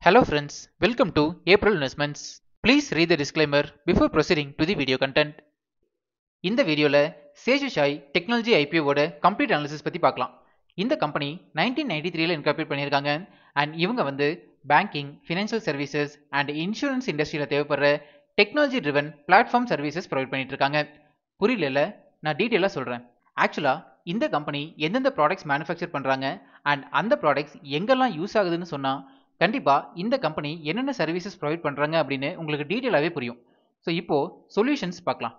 Hello friends, welcome to April Investments. Please read the disclaimer before proceeding to the video content. இந்த வீடியோல சேஷசாய் technology ஐபிஓவோட complete analysis பத்தி பார்க்கலாம். இந்த company 1993ல incorporate பண்ணியிருக்காங்க and இவங்க banking, financial services and insurance இண்டஸ்ட்ரியில தேவைப்படுற technology driven platform services provide பண்ணிட்டு இருக்காங்க. புரியல, நான் டீட்டெயிலாக சொல்றேன். ஆக்சுவலா இந்த கம்பெனி எந்தெந்த ப்ராடக்ட்ஸ் மேனுஃபேக்சர் பண்றாங்க அண்ட் அந்த ப்ராடக்ட்ஸ் எங்கெல்லாம் யூஸ் ஆகுதுன்னு சொன்னா கண்டிப்பா இந்த கம்பெனி என்னென்ன சர்வீசஸ் ப்ரொவைட் பண்றாங்க அப்படின்னு உங்களுக்கு டீட்டெயிலாகவே புரியும். ஸோ இப்போ சொல்யூஷன்ஸ் பார்க்கலாம்.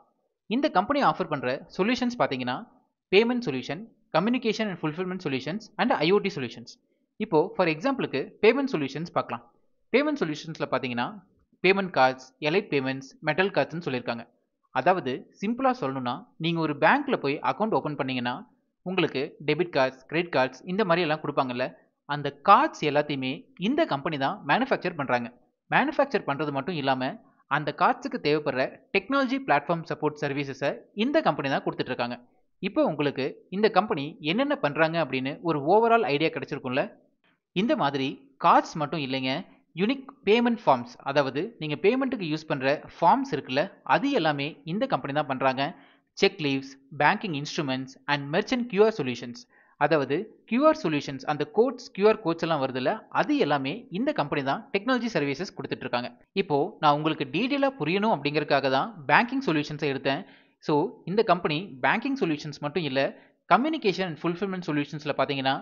இந்த கம்பெனி ஆஃபர் பண்ற சொல்யூஷன்ஸ் பார்த்தீங்கன்னா payment solution, communication and fulfilment solutions and IoT solutions. இப்போ ஃபார் எக்ஸாம்பிளுக்கு பேமெண்ட் சொல்யூஷன்ஸ் பார்க்கலாம். பேமெண்ட் சொல்யூஷன்ஸில் பார்த்தீங்கன்னா payment cards, elite payments, metal கார்ட்ஸ்னு சொல்லியிருக்காங்க. அதாவது சிம்பிளாக சொல்லணும்னா நீங்கள் ஒரு பேங்க்கில் போய் அக்கௌண்ட் ஓப்பன் பண்ணீங்கன்னா உங்களுக்கு டெபிட் கார்ட்ஸ், கிரெடிட் கார்ட்ஸ் இந்த மாதிரி எல்லாம் கொடுப்பாங்கல்ல, அந்த கார்ட்ஸ் எல்லாத்தையுமே இந்த கம்பெனி தான் மேனுஃபேக்சர் பண்ணுறாங்க. மேனுஃபேக்சர் பண்ணுறது மட்டும் இல்லாமல் அந்த கார்ட்ஸுக்கு தேவைப்படுற டெக்னாலஜி பிளாட்ஃபார்ம் சப்போர்ட் சர்வீசஸை இந்த கம்பெனி தான் கொடுத்துட்ருக்காங்க. இப்போ உங்களுக்கு இந்த கம்பெனி என்னென்ன பண்ணுறாங்க அப்படின்னு ஒரு ஓவரால் ஐடியா கிடைச்சிருக்கும்ல. இந்த மாதிரி கார்ட்ஸ் மட்டும் இல்லைங்க, யூனிக் பேமெண்ட் ஃபார்ம்ஸ், அதாவது நீங்கள் பேமெண்ட்டுக்கு யூஸ் பண்ணுற ஃபார்ம்ஸ் இருக்குல்ல, அது எல்லாமே இந்த கம்பெனி தான் பண்ணுறாங்க. Check leaves, banking instruments and merchant QR solutions, அதாவது கியூஆர் சொல்யூஷன்ஸ், அந்த கோட்ஸ், கியூஆர் கோட்ஸ் எல்லாம் வருதுல்ல, அது எல்லாமே இந்த கம்பெனி தான் டெக்னாலஜி சர்வீசஸ் கொடுத்துட்டு இருக்காங்க. இப்போ நான் உங்களுக்கு டீட்டெயிலாக புரியணும் அப்படிங்கிறதுக்காக தான் பேங்கிங் சொல்யூஷன்ஸை எடுத்தேன். ஸோ இந்த கம்பெனி பேங்கிங் சொல்யூஷன்ஸ் மட்டும் இல்லை, கம்யூனிகேஷன் அண்ட் ஃபுல்ஃபில்மெண்ட் சொல்யூஷன்ஸில் பார்த்தீங்கன்னா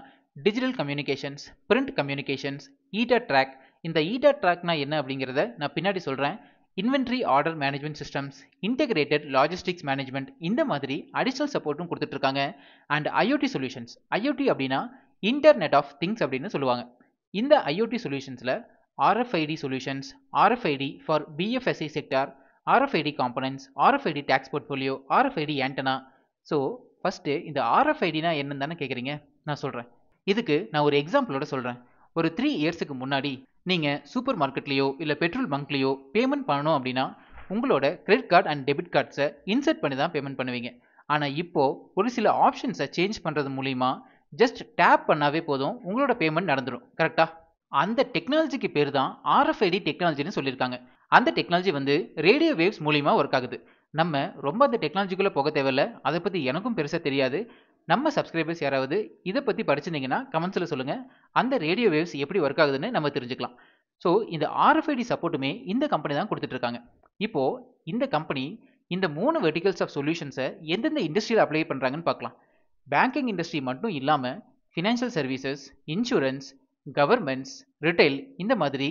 digital communications, print communications, ETA track. இந்த ஈட்டா ட்ராக்னா என்ன அப்படிங்கிறத நான் பின்னாடி சொல்கிறேன். Inventory order management systems, integrated logistics management, இந்த மாதிரி அடிஷனல் சப்போர்ட்டும் கொடுத்துட்டு இருக்காங்க. அண்ட் ஐஓடி சொல்யூஷன்ஸ், ஐஓடி அப்படின்னா இன்டர்நெட் ஆஃப் திங்ஸ் அப்படின்னு சொல்லுவாங்க. இந்த ஐஓடி சொல்யூஷன்ஸில் RFID solutions, RFID for BFSI sector, RFID components, RFID tags portfolio, RFID antenna. So first இந்த ஆர்எஃப்ஐடினா என்னன்னு தானே கேட்குறீங்க, நான் சொல்கிறேன். இதுக்கு நான் ஒரு எக்ஸாம்பிளோட சொல்கிறேன். ஒரு 3 இயர்ஸுக்கு முன்னாடி நீங்கள் சூப்பர் மார்க்கெட்லேயோ இல்லை பெட்ரோல் பங்க்லேயோ பேமெண்ட் பண்ணணும் அப்படின்னா உங்களோட கிரெடிட் கார்டு அண்ட் டெபிட் கார்ட்ஸை இன்சர்ட் பண்ணி தான் பேமெண்ட் பண்ணுவீங்க. ஆனால் இப்போது ஒரு சில ஆப்ஷன்ஸை சேஞ்ச் பண்ணுறது மூலிமா ஜஸ்ட் டேப் பண்ணாவே போதும், உங்களோட பேமெண்ட் நடந்துடும். கரெக்டாக? அந்த டெக்னாலஜிக்கு பேர் தான் ஆர்எஃப்ஐடி டெக்னாலஜின்னு சொல்லியிருக்காங்க. அந்த டெக்னாலஜி ரேடியோ வேவ்ஸ் மூலிமா ஒர்க் ஆகுது. நம்ம ரொம்ப அந்த டெக்னாலஜிக்குள்ளே போக தேவையில்ல, அதை பற்றி எனக்கும் பெருசாக தெரியாது. நம்ம சப்ஸ்கிரைபர்ஸ் யாராவது இதை பற்றி படிச்சிருந்தீங்கன்னா கமெண்ட்ஸில் சொல்லுங்கள். அந்த ரேடியோ வேவ்ஸ் எப்படி ஒர்க் ஆகுதுன்னு நம்ம தெரிஞ்சுக்கலாம். ஸோ இந்த ஆர்எஃப்ஐடி சப்போர்ட்டுமே இந்த கம்பெனி தான் கொடுத்துட்ருக்காங்க. இப்போது இந்த கம்பெனி இந்த 3 வெர்டிகல்ஸ் ஆஃப் சொல்யூஷன்ஸை எந்தெந்த இண்டஸ்ட்ரியில் அப்ளை பண்ணுறாங்கன்னு பார்க்கலாம். பேங்கிங் இண்டஸ்ட்ரி மட்டும் இல்லாமல் financial services, insurance, governments, retail, இந்த மாதிரி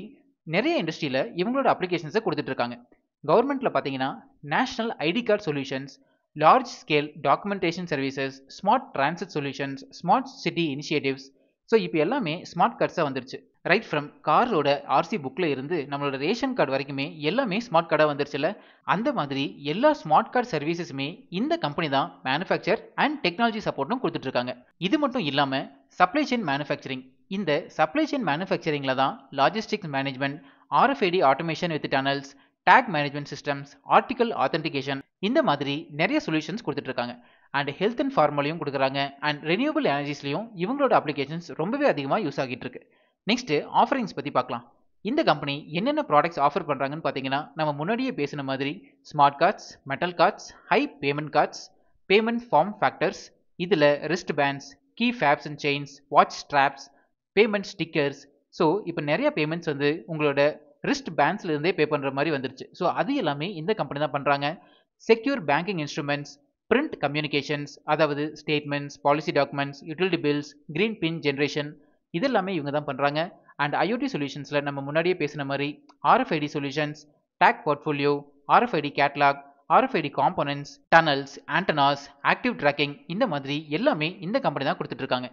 நிறைய இண்டஸ்ட்ரியில் இவங்களோட அப்ளிகேஷன்ஸை கொடுத்துட்ருக்காங்க. கவர்மெண்ட்டில் பார்த்தீங்கன்னா national ID card solutions, large scale documentation services, smart transit solutions, smart city initiatives. So இப்போ எல்லாமே ஸ்மார்ட் கார்ட்ஸாக வந்துருச்சு. ரைட் ஃப்ரம் காரோட ஆர்சி புக்கில் இருந்து நம்மளோட ரேஷன் கார்டு வரைக்குமே எல்லாமே ஸ்மார்ட் கார்டாக வந்துருச்சுல. அந்த மாதிரி எல்லா ஸ்மார்ட் கார்டு சர்வீசஸுமே இந்த கம்பெனி தான் மேனுஃபேக்சர் அண்ட் டெக்னாலஜி சப்போர்ட்டும் கொடுத்துட்ருக்காங்க. இது மட்டும் இல்லாமல் சப்ளை செயின் மேனுஃபேக்சரிங், இந்த சப்ளை செயின் மேனுஃபேக்சரிங்கில் தான் logistics management, RFID automation with tunnels, take management systems, article authentication, இந்த மாதிரி நிறைய சொல்யூஷன்ஸ் கொடுத்துட்ருக்காங்க. அண்ட் ஹெல்த் அண்ட் ஃபார்மலையும் கொடுக்குறாங்க. அண்ட் ரெனியூவபிள் எனர்ஜிஸ்லையும் இவங்களோட அப்ளிகேஷன்ஸ் ரொம்பவே அதிகமாக யூஸ் ஆகிட்டு இருக்கு. நெக்ஸ்ட்டு ஆஃபரிங்ஸ் பற்றி பார்க்கலாம். இந்த கம்பெனி என்னென்ன ப்ராடக்ட்ஸ் ஆஃபர் பண்ணுறாங்கன்னு பார்த்தீங்கன்னா நம்ம முன்னாடியே பேசின மாதிரி smart cards, metal cards, high payment cards, payment form factors, இதில் wrist bands, key fobs and chains, watch straps, payment stickers. So இப்போ நிறைய பேமெண்ட்ஸ் உங்களோட ரிஸ்ட் பேண்ட்ஸ்ல இருந்தே பே பண்ணுற மாதிரி வந்துருச்சு. ஸோ அது எல்லாமே இந்த கம்பெனி தான் பண்ணுறாங்க. Secure banking instruments, print communications, அதாவது statements, policy documents, utility bills, green pin generation, இதெல்லாமே இவங்க தான் பண்ணுறாங்க. அண்ட் ஐஓடி சொல்யூஷன்ஸில் நம்ம முன்னாடியே பேசின மாதிரி RFID solutions, take portfolio, RFID catalogue, RFID components, tunnels, antennas, active tracking, இந்த மாதிரி எல்லாமே இந்த கம்பெனி தான் கொடுத்துட்ருக்காங்க.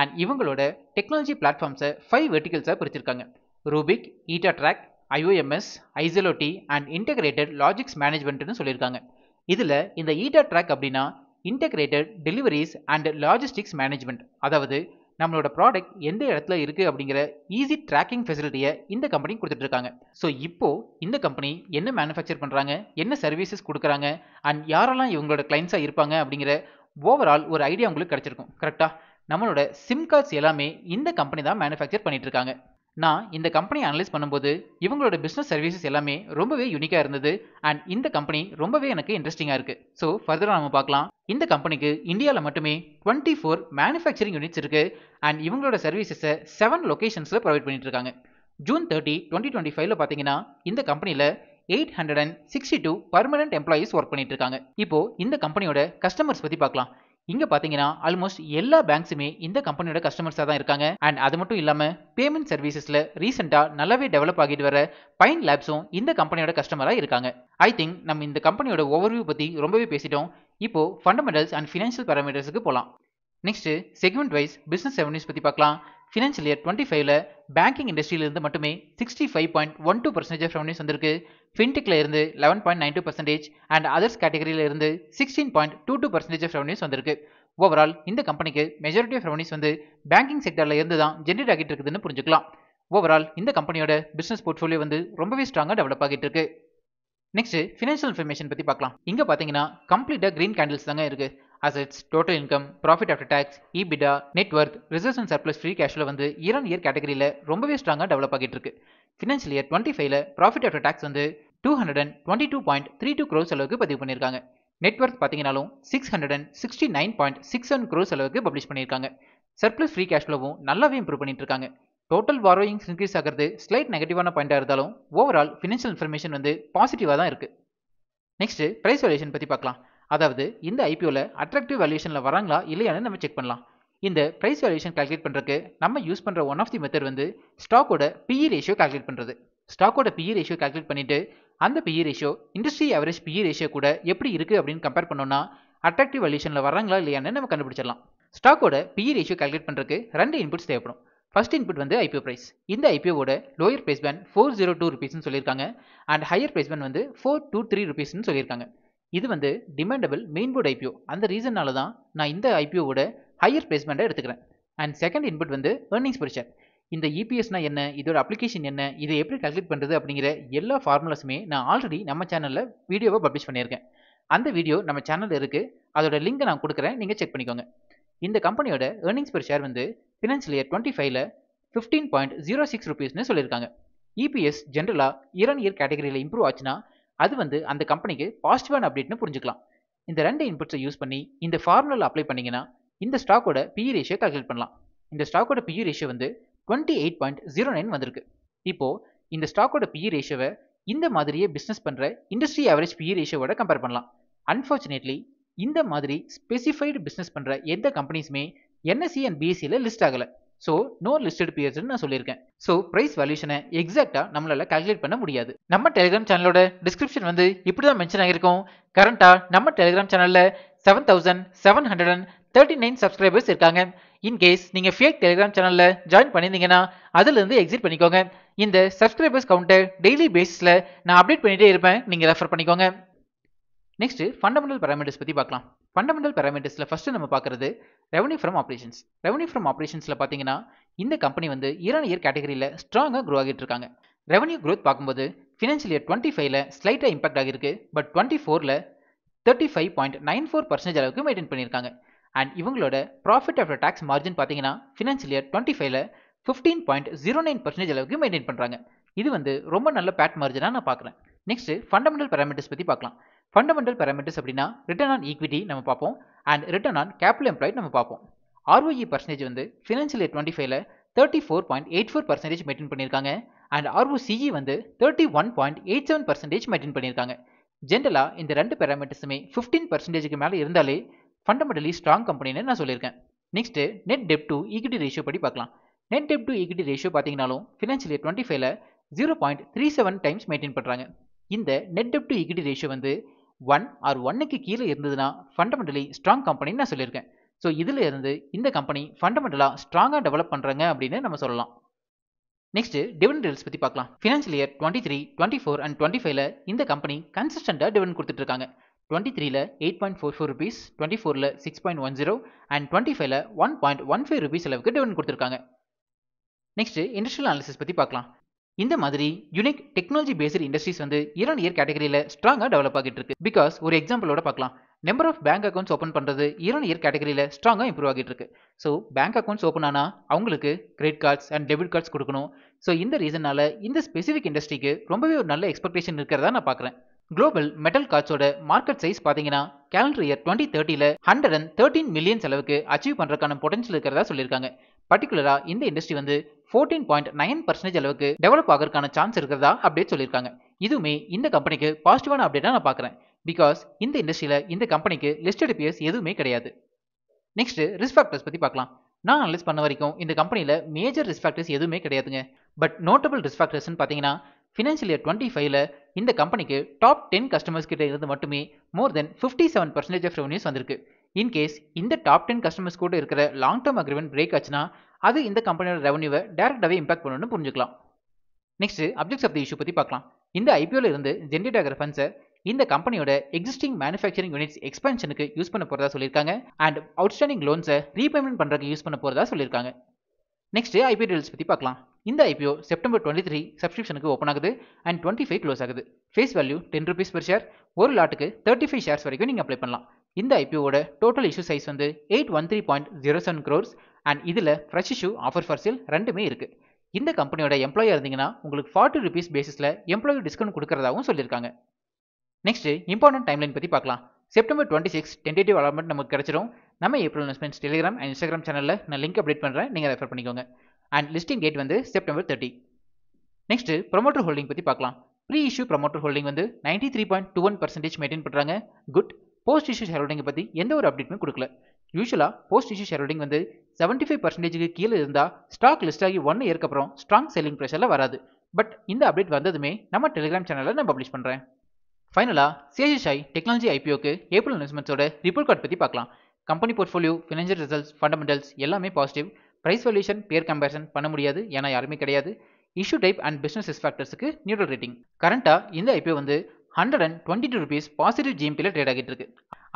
அண்ட் இவங்களோட டெக்னாலஜி பிளாட்ஃபார்ம்ஸை 5 வெர்டிகல்ஸாக பிரிச்சிருக்காங்க. ரூபிக், ஈட்டா ட்ராக், IOMS, ஐசோலோட்டி அண்ட் இன்டெகிரேட்டட் லாஜிக்ஸ் மேனேஜ்மெண்ட்னு சொல்லியிருக்காங்க. இதில் இந்த ஈட்டா ட்ராக் அப்படின்னா integrated deliveries and logistics management, அதாவது நம்மளோட ப்ராடக்ட் எந்த இடத்துல இருக்குது அப்படிங்கிற ஈஸி ட்ராக்கிங் ஃபெசிலிட்டியை இந்த கம்பெனி கொடுத்துட்ருக்காங்க. ஸோ இப்போது இந்த கம்பெனி என்ன மேனுஃபேக்சர் பண்ணுறாங்க, என்ன சர்வீசஸ் கொடுக்குறாங்க, அண்ட் யாரெல்லாம் இவங்களோட கிளைண்ட்ஸாக இருப்பாங்க அப்படிங்கிற ஓவரால் ஒரு ஐடியா உங்களுக்கு கிடச்சிருக்கும். கரெக்டாக? நம்மளோட சிம் கார்ட்ஸ் எல்லாமே இந்த கம்பெனி தான் மேனுஃபேக்சர் பண்ணிட்டு இருக்காங்க. நான் இந்த கம்பெனி அனலைஸ் பண்ணும்போது இவங்களோட பிஸ்னஸ் சர்வீசஸ் எல்லாமே ரொம்பவே யூனிக்காக இருந்தது அண்ட் இந்த கம்பெனி ரொம்பவே எனக்கு இன்ட்ரெஸ்டிங்காக இருக்குது. ஸோ ஃபர்தராக நம்ம பார்க்கலாம். இந்த கம்பெனிக்கு இந்தியாவில் மட்டுமே 24 மேனுஃபேக்சரிங் யூனிட்ஸ் இருக்குது அண்ட் இவங்களோட சர்வீசஸை 7 லொகேஷன்ஸில் ப்ரொவைட் பண்ணிட்டு இருக்காங்க. ஜூன் 30, 2025 பார்த்தீங்கன்னா இந்த கம்பெனியில் 862 பர்மனன்ட் எம்ப்ளாயீஸ் ஒர்க் பண்ணிட்டு இருக்காங்க. இப்போ இந்த கம்பெனியோட கஸ்டமர்ஸ் பற்றி பார்க்கலாம். இங்க பாத்தீங்கன்னா ஆல்மோஸ்ட் எல்லா பேங்க்ஸுமே இந்த கம்பெனியோட கஸ்டமர்ஸா தான் இருக்காங்க அண்ட் அது மட்டும் இல்லாம பேமெண்ட் சர்வீசஸ்ல ரீசெண்டா நல்லாவே டெவலப் ஆகிட்டு வர பைன் லேப்ஸும் இந்த கம்பெனியோட கஸ்டமரா இருக்காங்க. ஐ திங்க் நம்ம இந்த கம்பெனியோட ஓவர்வியூ பத்தி ரொம்பவே பேசிட்டோம். இப்போ ஃபண்டமெண்டல்ஸ் அண்ட் ஃபினான்ஷியல் பாராமீட்டர்ஸ்க்கு போலாம். Next segment wise business revenues பத்தி பார்க்கலாம். ஃபினான்ஷியல் இயர் 25ல பேங்கிங் இண்டஸ்ட்ரியிலிருந்து மட்டுமே 65.12% ரெவன்யூஸ் வந்திருக்கு. ஃபின்டெக்ல இருந்து 11.92% அண்ட் அதர்ஸ் கேட்டகரியில இருந்து 16.22% ரெவன்யூஸ் வந்திருக்கு. ஓவரால் இந்த கம்பெனிக்கு மெஜாரிட்டி ஆஃப் ரெவன்யூஸ் வந்து பேங்கிங் செக்டர்ல இருந்து தான் ஜென்ரேட் ஆகிட்டு இருக்குதுன்னு புரிஞ்சுக்கலாம். ஓவரால் இந்த கம்பெனியோட பிசினஸ் போர்ட்ஃபோலியோ வந்து ரொம்பவே ஸ்ட்ராங்கா டெவலப் ஆகிட்டு இருக்கு. நெக்ஸ்ட் ஃபினான்ஷியல் இன்ஃபர்மேஷன் பத்தி பார்க்கலாம். இங்க பாத்தீங்கன்னா கம்ப்ளீட்டா கிரீன் கேண்டில்ஸ் தாங்க இருக்கு. Assets, total income, profit after tax, EBITDA, net worth, reserves and surplus free கேஷ்ல வந்து இயர் ஆன் இயர் கேட்டகரியில ரொம்பவே ஸ்ட்ராங்கா டெவலப் ஆகிட்டு இருக்கு. ஃபினான்ஷியல் இயர் 25ல ப்ராஃபிட் ஆஃப்டர் டாக்ஸ் வந்து 222.32 crores அளவுக்கு பதிவு பண்ணியிருக்காங்க. நெட்வொர்த் பாத்தீங்கன்னாலும் 669.67 crores அளவுக்கு பப்ளிஷ் பண்ணியிருக்காங்க. சர்ப்ளஸ் ஃப்ரீ கேஷ் ஃப்ளோவும் நல்லாவே இம்ப்ரூவ் பண்ணிட்டு இருக்காங்க. டோட்டல் பாரோயிங்ஸ் இன்க்ரீஸ் ஆகிறது ஸ்லைட் நெகட்டிவான பாயிண்டா இருந்தாலும் ஓவரால் ஃபினான்ஷியல் இன்ஃபர்மேஷன் வந்து பாசிட்டிவா தான் இருக்கு. நெக்ஸ்ட் பிரைஸ் வேல்யூஷன் பத்தி பார்க்கலாம். அதாவது இந்த ஐபிஓல அட்ராக்டிவ் வேல்யூஷன்ல வராங்களா இல்லையான்னு நம்ம செக் பண்ணலாம். இந்த பிரைஸ் வேல்யூஷன் கால்குலேட் பண்றதுக்கு நம்ம யூஸ் பண்ற ஒன் ஆஃப் தி மெத்தட் வந்து ஸ்டாக்கோட பிஇ ரேஷியோ கால்குலேட் பண்றது. ஸ்டாக்கோட பிஇ ரேஷியோ கால்குலேட் பண்ணிட்டு அந்த BE ratio industry average BE ratio கூட எப்படி இருக்கு அப்படின்னு கம்பேர் பண்ணோம்னா அட்ராக்டிவ் வேல்யூஷன்ல வராங்களா இல்லையான்னு நம்ம கண்டுபிடிச்சிடலாம். ஸ்டாக்கோட பிஇ ரேஷியோ கால்குலேட் பண்றதுக்கு 2 இன்புட்ஸ் தேவைப்படும். ஃபர்ஸ்ட் இன்புட் வந்து ஐபிஓ பிரைஸ். இந்த ஐபிஓவோட லோயர் பிரைஸ் பேண்ட் 402 rupeesனு சொல்லியிருக்காங்க அண்ட் ஹையர் பிரைஸ் பேண்ட் வந்து 423 rupeesனு சொல்லியிருக்காங்க. இது வந்து டிமாண்டபிள் மெயின் போர்டு ஐபிஓ. அந்த ரீசனால தான் நான் இந்த ஐபிஓவோட ஹையர் பிரைஸ் பேண்டை எடுத்துக்கிறேன். அண்ட் செகண்ட் இன்புட் வந்து ஏர்னிங்ஸ் பெர் ஷேர். இந்த இபிஎஸ்னா என்ன, இதோட அப்ளிகேஷன் என்ன, இதை எப்படி கால்குலேட் பண்ணுறது அப்படிங்கிற எல்லா ஃபார்முலாஸுமே நான் ஆல்ரெடி நம்ம சேனலில் வீடியோவை பப்ளிஷ் பண்ணியிருக்கேன். அந்த வீடியோ நம்ம சேனலில் இருக்குது. அதோட லிங்கை நான் கொடுக்குறேன், நீங்கள் செக் பண்ணிக்கோங்க. இந்த கம்பெனியோட ஏர்னிங்ஸ் பெர் ஷேர் வந்து ஃபினான்ஷியல் இயர் 25ல 15.06 rupeesனு சொல்லியிருக்காங்க. இபிஎஸ் ஜென்ரலா இயர் ஆன் இயர் கேட்டகரியில் இம்ப்ரூவ் ஆச்சுன்னா அது வந்து அந்த கம்பெனிக்கு பாசிட்டிவான அப்டேட்னு புரிஞ்சுக்கலாம். இந்த 2 இன்புட்ஸை யூஸ் பண்ணி இந்த ஃபார்முலா அப்ளை பண்ணீங்கன்னா இந்த ஸ்டாக்கோட பிஇ ரேஷியோ கால்குலேட் பண்ணலாம். இந்த ஸ்டாக்கோட பிஇ ரேஷியோ வந்து 28.09 வந்திருக்கு. இப்போ இந்த ஸ்டாக்கோட பிஇ ரேஷியோவை இந்த மாதிரியே பிசினஸ் பண்ற இண்டஸ்ட்ரி ஆவரேஜ் பிஇ ரேஷியோவோட கம்பேர் பண்ணலாம். அன்ஃபார்ச்சுனேட்லி இந்த மாதிரி ஸ்பெசிஃபைடு பிசினஸ் பண்ற எந்த கம்பெனிஸுமே என்எஸ்சி அண்ட் பிஎஸ்சியில் லிஸ்ட் ஆகல. ஸோ நோ லிஸ்டட் பியர்ஸ்னு நான் சொல்லியிருக்கேன். ஸோ பிரைஸ் வேல்யூஷனை எக்ஸாக்டா நம்மளால கால்குலேட் பண்ண முடியாது. நம்ம டெலிகிராம் சேனலோட டிஸ்கிரிப்ஷன் வந்து இப்படி தான் மென்ஷன் ஆகிருக்கும். கரண்டா நம்ம டெலிகிராம் சேனல்ல 7739 சப்ஸ்கிரைபர்ஸ் இருக்காங்க. இன்கேஸ் நீங்க ஃபேக் டெலிகிராம் சேனல்ல ஜாயின் பண்ணியிருந்தீங்கன்னா அதுல இருந்து எக்ஸிட் பண்ணிக்கோங்க. இந்த சப்ஸ்கிரைபர்ஸ் கவுண்டை டெய்லி பேசிஸ்ல நான் அப்டேட் பண்ணிட்டே இருப்பேன், நீங்க ரெஃபர் பண்ணிக்கோங்க. நெக்ஸ்ட் ஃபண்டமெண்டல் பாராமீட்டர்ஸ் பத்தி பார்க்கலாம். ஃபண்டமெண்டல் பாராமீட்டர்ஸ்ல ஃபர்ஸ்ட் நம்ம பார்க்கறது revenue from operations. Revenue from ஆப்ரேஷன்ஸ்ல பாத்தீங்கன்னா இந்த கம்பெனி வந்து இயர் ஆன் இயர் கேட்டகரியில ஸ்ட்ராங்கா க்ரோ ஆகிட்டு இருக்காங்க. ரெவன்யூ க்ரோத் பார்க்கும்போது ஃபினான்ஷியல் இயர் 25ல ஸ்லைட்டா இம்பாக்ட் ஆகிருக்கு. பட் 24ல 35.94% அளவுக்கு மெயின்டைன் பண்ணியிருக்காங்க. அண்ட் இவங்களோட ப்ராஃபிட் ஆஃப்டர் டாக்ஸ் மார்ஜின் பார்த்தீங்கன்னா ஃபினான்ஷியல் இயர் 25ல 15.09% அளவுக்கு மெயின்டைன் பண்றாங்க. இது வந்து ரொம்ப நல்ல பேட் மார்ஜினா நான் பார்க்குறேன். நெக்ஸ்ட் ஃபண்டமெண்டல் பாராமீட்டர்ஸ் பத்தி பார்க்கலாம். ஃபண்டமெண்டல் பாராமீட்டர்ஸ் அப்படின்னா ரிட்டர்ன் ஆன் ஈக்விட்டி நம்ம பார்ப்போம் and return on capital employed நம்ம பார்ப்போம். ROE பர்சன்டேஜ் வந்து ஃபினான்ஷியல் இயர் 25ல 34.84% மெயின்டைன் பண்ணியிருக்காங்க அண்ட் ROCE வந்து 31.87% மெயின்டைன் பண்ணியிருக்காங்க. ஜென்ரலா இந்த ரெண்டு பாராமீட்டர்ஸுமே 15%க்கு மேலே இருந்தாலே ஃபண்டமெண்டலி ஸ்ட்ராங் கம்பெனின்னு நான் சொல்லியிருக்கேன். நெக்ஸ்ட் நெட் டெப்ட் டு ஈக்விட்டி ரேஷியோ படி பார்க்கலாம். நெட் டெப்ட் டு ஈக்விட்டி ரேஷியோ பார்த்தீங்கன்னாலும் ஃபினான்ஷியல் இயர் 25ல 0.37 டைம்ஸ் மெயின்டைன் பண்றாங்க. இந்த நெட் டெப்ட் டு ஈக்விட்டி ரேஷியோ வந்து 1 or 1க்கு கீழே இருந்ததுன்னா ஃபண்டமெண்டலி ஸ்ட்ராங் கம்பெனின்னு நான் சொல்லியிருக்கேன். ஸோ இதுல இருந்து இந்த கம்பெனி ஃபண்டமெண்டலா ஸ்ட்ராங்கா டெவலப் பண்றாங்க அப்படின்னு நம்ம சொல்லலாம். நெக்ஸ்ட் டிவிடெண்ட் ரீல்ஸ் பத்தி பார்க்கலாம். ஃபினான்ஷியல் இயர் 23, 24 அண்ட் 25ல இந்த கம்பெனி கன்சிஸ்டண்டா டிவிடெண்ட் கொடுத்துட்டு இருக்காங்க. 23ல 8.44 rupees, 24ல 6.10 அண்ட் 25ல 1.15 rupees அளவுக்கு டிவிடெண்ட் கொடுத்துருக்காங்க. நெக்ஸ்ட் இண்டஸ்ட்ரியல் அனாலிசிஸ் பத்தி பார்க்கலாம். இந்த மாதிரி யூனிக் டெக்னாலஜி பேஸ்டு இண்டஸ்ட்ரீஸ் வந்து இயர் ஆன் இயர் கேட்டகரியில ஸ்ட்ராங்கா டெவலப் ஆகிட்டு இருக்கு. பிகாஸ் ஒரு எக்ஸாம்பிளோட பார்க்கலாம். Number of bank accounts open பண்ணுறது இயர் ஆன் இயர் கேட்டகரியில் ஸ்ட்ராங்காக இம்ப்ரூவ் ஆகிட்டு இருக்கு. ஸோ பேங்க் அக்கௌண்ட்ஸ் ஓப்பன் ஆனால் அவங்களுக்கு credit cards and debit cards கொடுக்கணும். ஸோ இந்த ரீசனால இந்த ஸ்பெசிஃபிக் இண்டஸ்ட்ரிக்கு ரொம்பவே ஒரு நல்ல எக்ஸ்பெக்டேஷன் இருக்கிறதா நான் பார்க்குறேன். குளோபல் மெட்டல் கார்ட்ஸோட மார்க்கெட் சைஸ் பார்த்தீங்கன்னா கேலண்டர் இயர் 2030ல் 113 மில்லியன் அளவுக்கு அச்சீவ் பண்ணுறதுக்கான பொட்டன்ஷியல் இருக்கிறதா சொல்லியிருக்காங்க. பர்டிகுலராக இந்த இண்டஸ்ட்ரி வந்து 14.9% அளவுக்கு டெவலப் ஆகிறதுக்கான சான்ஸ் இருக்கிறதா அப்டேட் சொல்லியிருக்காங்க. இதுவுமே இந்த கம்பெனிக்கு பாசிட்டிவான அப்டேட்டாக நான் பார்க்குறேன். பிகாஸ் இந்த இண்டஸ்ட்ரியில் இந்த கம்பெனிக்கு லிஸ்டட் பியர்ஸ் எதுவுமே கிடையாது. நெக்ஸ்ட் ரிஸ்க் ஃபேக்டர்ஸ் பற்றி பார்க்கலாம். நான் அனலைஸ் பண்ண வரைக்கும் இந்த கம்பெனியில் மேஜர் ரிஸ்க் ஃபேக்டர்ஸ் எதுவுமே கிடையாதுங்க. பட் நோட்டபிள் ரிஸ்க் ஃபேக்டர்ஸ்னு பார்த்தீங்கன்னா ஃபினான்ஷியல் இயர் 25ல் இந்த கம்பெனிக்கு டாப் 10 கஸ்டமர்ஸ் கிட்ட இருந்து மட்டுமே மோர் தென் 57% ஆஃப் ரெவன்யூஸ் வந்திருக்கு. இன்கேஸ் இந்த டாப் 10 கஸ்டமர்ஸ் கூட இருக்கிற லாங் டேர்ம் அக்ரிமெண்ட் பிரேக் ஆச்சுன்னா அது இந்த கம்பெனியோட ரெவன்யூவை டேரக்டாகவே இம்பாக்ட் பண்ணணும்னு புரிஞ்சுக்கலாம். Next objects of the issue பற்றி பார்க்கலாம். இந்த ஐபிஓல இருந்து ஜென்ரேட் ஆகிற ஃபண்ட்ஸை இந்த கம்பெனியோட எக்ஸிஸ்டிங் மேனுஃபேக்சரிங் யூனிட்ஸ் எக்ஸ்பென்ஷனுக்கு யூஸ் பண்ண போறதா சொல்லியிருக்காங்க. அண்ட் அவுட்ஸ்டாண்டிங் லோன்ஸை ரீபேமெண்ட் பண்ணுறதுக்கு யூஸ் பண்ண போறதா சொல்லியிருக்காங்க. நெக்ஸ்ட் ஐபிஓ டீல்ஸ் பற்றி பார்க்கலாம். இந்த ஐபிஓ செப்டம்பர் 23 சப்ஸ்கிரிப்ஷனுக்கு ஓப்பன் ஆகுது அண்ட் 25 க்ளோஸ் ஆகுது. Face value 10 rupees per share. ஒரு லாட்டுக்கு 35 ஷேர்ஸ் வரைக்கும் நீங்கள் அப்ளை பண்ணலாம். இந்த ஐபிஓட டோட்டல் இஷ்யூ சைஸ் வந்து 813.07 crores அண்ட் இதில் fresh issue offer for sale ரெண்டுமே இருக்கு. இந்த கம்பெனியோட எம்ப்ளாயாக இருந்தீங்கன்னா உங்களுக்கு 40 rupees பேசிஸில் எம்ப்ளாயி டிஸ்கவுண்ட் கொடுக்கறதாகவும் சொல்லியிருக்காங்க. நெக்ஸ்ட் இம்பார்ட்டன்ட் டைம்லைன் பற்றி பார்க்கலாம். செப்டம்பர் 26 டென்டேட்டிவ் அலாட்மெண்ட் நமக்கு கிடைச்சிரும். நம்ம April investments Telegram and Instagram சேனலில் நான் லிங்க் அப்டேட் பண்ணுறேன், நீங்கள் ரெஃபர் பண்ணிக்கோங்க. அண்ட் லிஸ்டிங் டேட் வந்து செப்டம்பர் 30. நெக்ஸ்ட் ப்ரொமோட்டர் ஹோல்டிங் பற்றி பார்க்கலாம். ப்ரீ இஷ்யூ ப்ரொமோட்டர் ஹோல்டிங் வந்து 93.21% மெயின்டைன் பண்ணுறாங்க. குட். போஸ்ட் இஷ்யூ ஷேர் ஹோல்டிங்கை பற்றி எந்த ஒரு அப்டேட்டுமே கொடுக்கல. யூஸ்வலாக போஸ்ட் இஷ்யூ ஷேர் ஹோல்டிங் வந்து 75%க்கு கீழே இருந்தால் ஸ்டாக் லிஸ்ட் ஆகி 1 இயருக்கு அப்புறம் ஸ்ட்ராங் செல்லிங் ப்ரெஷரில் வராது. பட் இந்த அப்டேட் வந்ததுமே நம்ம டெலிகிராம் சேனலில் நான் பப்ளிஷ் பண்ணுறேன். ஃபைனலாக சேஷசாய் டெக்னாலஜி ஐபிஓக்கு ஏப்ரல் இன்வெஸ்ட்மெண்ட்ஸோட ரிப்போர்ட் கார்டு பற்றி பார்க்கலாம். Company portfolio, financial results, fundamentals எல்லாமே positive. Price valuation peer comparison பண்ண முடியாது, ஏன்னா யாருமே கிடையாது. Issue type and business risk ஃபேக்டர்ஸுக்கு நியூட்ரல் ரேட்டிங். கரண்ட்டாக இந்த ஐபிஓ வந்து 122 rupees பாசிட்டிவ் ஜிஎம்பியில் ட்ரேட் ஆகிட்டு இருக்கு.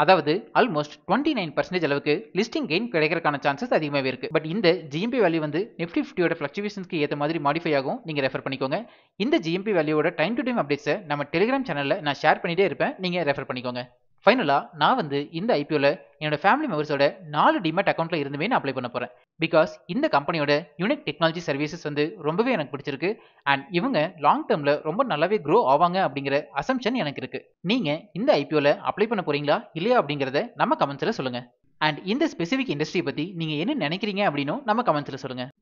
அதாவது ஆல்மோஸ்ட் 29% அளவுக்கு லிஸ்டிங் கெயின் கிடைக்கிறதுக்கான சான்சஸ் அதிகமாகவே இருக்கு. பட் இந்த ஜிஎம்பி வேல்யூ வந்து நிஃப்டி 50யோட ஃப்ளக்சுவேஷன்ஸ்க்கு ஏற்ற மாதிரி மாடிஃபை ஆகும், நீங்கள் ரெஃபர் பண்ணிக்கோங்க. இந்த ஜிஎம்பி வேல்யூவோட டைம் டு டைம் அப்டேட்ஸை நம்ம டெலிகிராம் சேனலில் நான் ஷேர் பண்ணிட்டே இருப்பேன், நீங்கள் ரெஃபர் பண்ணிக்கோங்க. ஃபைனலாக நான் வந்து இந்த ஐபிஓவில் என்னோட ஃபேமிலி மெம்பர்ஸோட 4 டிமேட் அக்கௌண்ட்டில் இருந்துமே நான் அப்ளை பண்ண போகிறேன். பிகாஸ் இந்த கம்பெனியோட யூனிக் டெக்னாலஜி சர்வீசஸ் வந்து ரொம்பவே எனக்கு பிடிச்சிருக்கு. அண்ட் இவங்க லாங் டேர்மில் ரொம்ப நல்லாவே க்ரோ ஆவாங்க அப்படிங்கிற அசம்ஷன் எனக்கு இருக்குது. நீங்கள் இந்த ஐபிஓவில் அப்ளை பண்ண போகிறீங்களா இல்லையா அப்படிங்கிறத நம்ம கமெண்ட்ஸில் சொல்லுங்கள். அண்ட் இந்த ஸ்பெசிஃபிக் இண்டஸ்ட்ரி பற்றி நீங்கள் என்ன நினைக்கிறீங்க அப்படின்னும் நம்ம கமெண்ட்ஸில் சொல்லுங்கள்.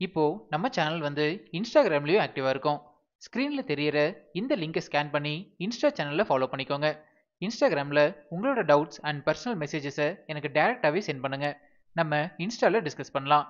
இப்போது நம்ம சேனல் வந்து இன்ஸ்டாகிராம்லேயும் ஆக்டிவாக இருக்கும். ஸ்க்ரீனில் தெரியிற இந்த லிங்கை ஸ்கேன் பண்ணி இன்ஸ்டா சேனலில் ஃபாலோ பண்ணிக்கோங்க. இன்ஸ்டாகிராமில் உங்களோட டவுட்ஸ் அண்ட் பர்சனல் மெசேஜஸை எனக்கு டேரெக்டாகவே சென்ட் பண்ணுங்கள். நம்ம இன்ஸ்டாவில் டிஸ்கஸ் பண்ணலாம்.